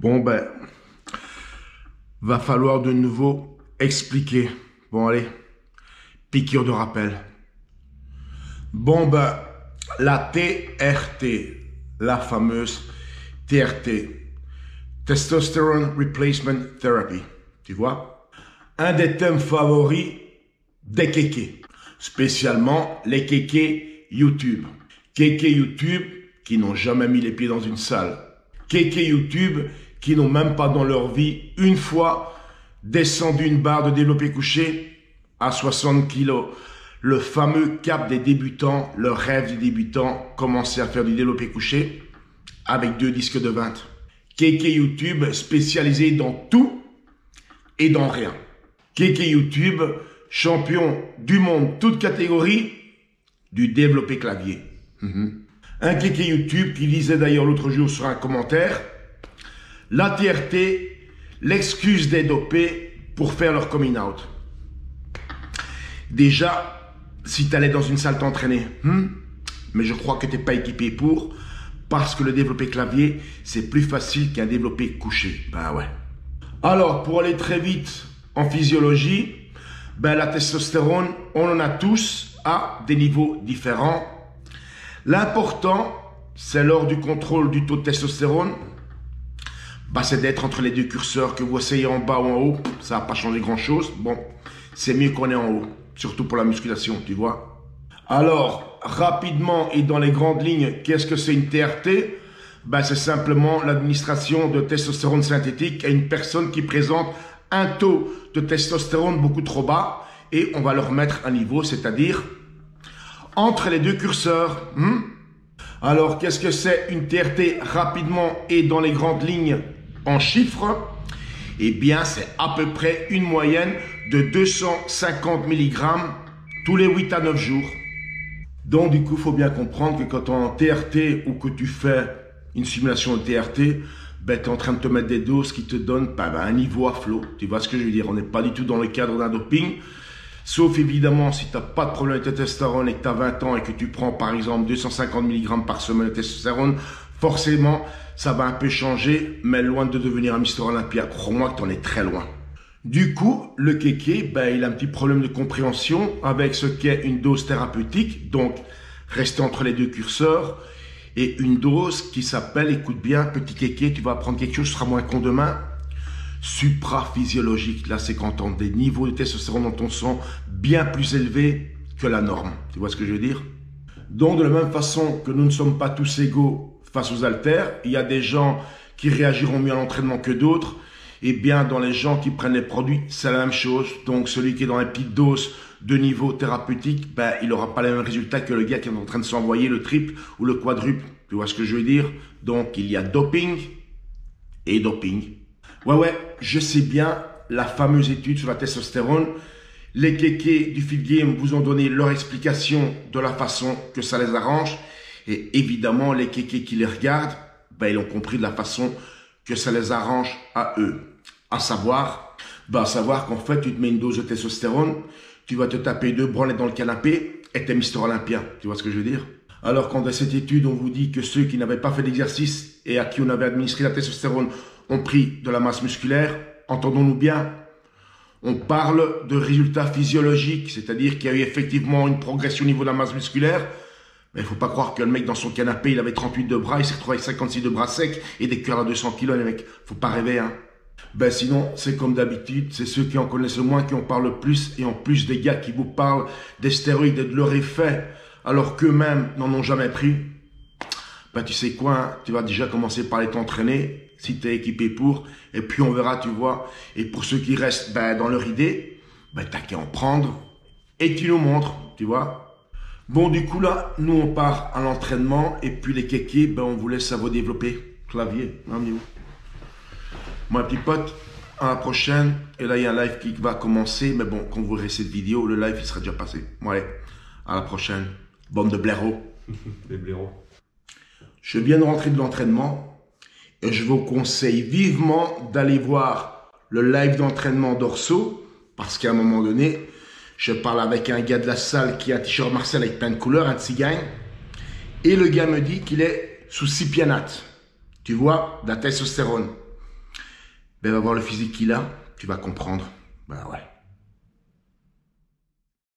Bon, ben, va falloir de nouveau expliquer. Bon, allez, piqûre de rappel. Bon, ben, la TRT, la fameuse TRT, Testosterone Replacement Therapy, tu vois? Un des thèmes favoris des kékés, spécialement les kékés YouTube. Kékés YouTube qui n'ont jamais mis les pieds dans une salle. Kékés YouTube qui n'ont même pas dans leur vie une fois descendu une barre de développé couché à 60 kilos. Le fameux cap des débutants, le rêve du débutant, commencer à faire du développé couché avec 2 disques de 20. Kéké YouTube spécialisé dans tout et dans rien. Kéké YouTube, champion du monde, toute catégorie, du développé clavier. Un Kéké YouTube qui disait d'ailleurs l'autre jour sur un commentaire, la TRT, l'excuse des dopés pour faire leur coming out. Déjà, si tu allais dans une salle t'entraîner, mais je crois que tu n'es pas équipé pour, parce que le développé clavier, c'est plus facile qu'un développé couché. Ben ouais. Alors, pour aller très vite en physiologie, ben la testostérone, on en a tous à des niveaux différents. L'important, c'est lors du contrôle du taux de testostérone, ben c'est d'être entre les deux curseurs, que vous essayez en bas ou en haut, ça va pas changer grand chose. Bon, c'est mieux qu'on est en haut, surtout pour la musculation, tu vois. Alors, rapidement et dans les grandes lignes, qu'est-ce que c'est une TRT? Ben, c'est simplement l'administration de testostérone synthétique à une personne qui présente un taux de testostérone beaucoup trop bas et on va leur mettre un niveau, c'est-à-dire entre les deux curseurs. Alors, qu'est-ce que c'est une TRT rapidement et dans les grandes lignes en chiffres? Eh bien, c'est à peu près une moyenne de 250 mg tous les 8 à 9 jours. Donc, du coup, il faut bien comprendre que quand tu es en TRT ou que tu fais une simulation de TRT, ben, tu es en train de te mettre des doses qui te donnent un niveau à flot. Tu vois ce que je veux dire? On n'est pas du tout dans le cadre d'un doping. Sauf évidemment, si tu n'as pas de problème de testostérone et que tu as 20 ans et que tu prends par exemple 250 mg par semaine de testostérone, forcément, ça va un peu changer, mais loin de devenir un Mister Olympia. Crois-moi que tu en es très loin. Du coup, le kéké, ben, il a un petit problème de compréhension avec ce qu'est une dose thérapeutique, donc rester entre les deux curseurs, et une dose qui s'appelle, écoute bien, petit kéké, tu vas apprendre quelque chose, tu seras moins con demain, supraphysiologique. Là, c'est quand tu as des niveaux de testostérone dans ton sang bien plus élevés que la norme. Tu vois ce que je veux dire? Donc, de la même façon que nous ne sommes pas tous égaux face aux haltères, il y a des gens qui réagiront mieux à l'entraînement que d'autres. Et bien, dans les gens qui prennent les produits, c'est la même chose. Donc, celui qui est dans les petites doses de niveau thérapeutique, ben, il n'aura pas les mêmes résultats que le gars qui est en train de s'envoyer le triple ou le quadruple. Tu vois ce que je veux dire? Donc, il y a doping et doping. Ouais, je sais bien, la fameuse étude sur la testostérone. Les kékés du Fit Game vous ont donné leur explication de la façon que ça les arrange. Et évidemment, les kékés qui les regardent, ben, ils ont compris de la façon que ça les arrange à eux. À savoir qu'en fait, tu te mets une dose de testostérone, tu vas te taper 2 branlettes dans le canapé et t'es Mister Olympia. Tu vois ce que je veux dire? Alors, quand dans cette étude, on vous dit que ceux qui n'avaient pas fait d'exercice et à qui on avait administré la testostérone ont pris de la masse musculaire, entendons-nous bien, on parle de résultats physiologiques, c'est-à-dire qu'il y a eu effectivement une progression au niveau de la masse musculaire. Mais il ne faut pas croire que le mec dans son canapé, il avait 38 de bras, il s'est retrouvé avec 56 de bras secs et des cuirs à 200 kg, les mecs. Faut pas rêver, hein. Ben sinon, c'est comme d'habitude, c'est ceux qui en connaissent le moins qui en parlent le plus, et en plus des gars qui vous parlent des stéroïdes et de leur effet, alors qu'eux-mêmes n'en ont jamais pris. Ben tu sais quoi, hein, tu vas déjà commencer par aller t'entraîner, si tu es équipé pour, et puis on verra, tu vois. Et pour ceux qui restent dans leur idée, ben t'as qu'à en prendre, et tu nous montres, tu vois. Bon, du coup, là, nous, on part à l'entraînement. Et puis, les kékés, ben, on vous laisse à vous développer. Clavier, hein, Miou. Mon petit pote, à la prochaine. Et là, il y a un live qui va commencer. Mais bon, quand vous verrez cette vidéo, le live, il sera déjà passé. Bon, allez, à la prochaine. Bande de blaireaux. Des blaireaux. Je viens de rentrer de l'entraînement. Et je vous conseille vivement d'aller voir le live d'entraînement d'Orso. Parce qu'à un moment donné, je parle avec un gars de la salle qui a un t-shirt Marcel avec plein de couleurs, un cigane. Et le gars me dit qu'il est sous cypianate. Tu vois, de la testostérone. Ben, va voir le physique qu'il a, tu vas comprendre. Ben ouais.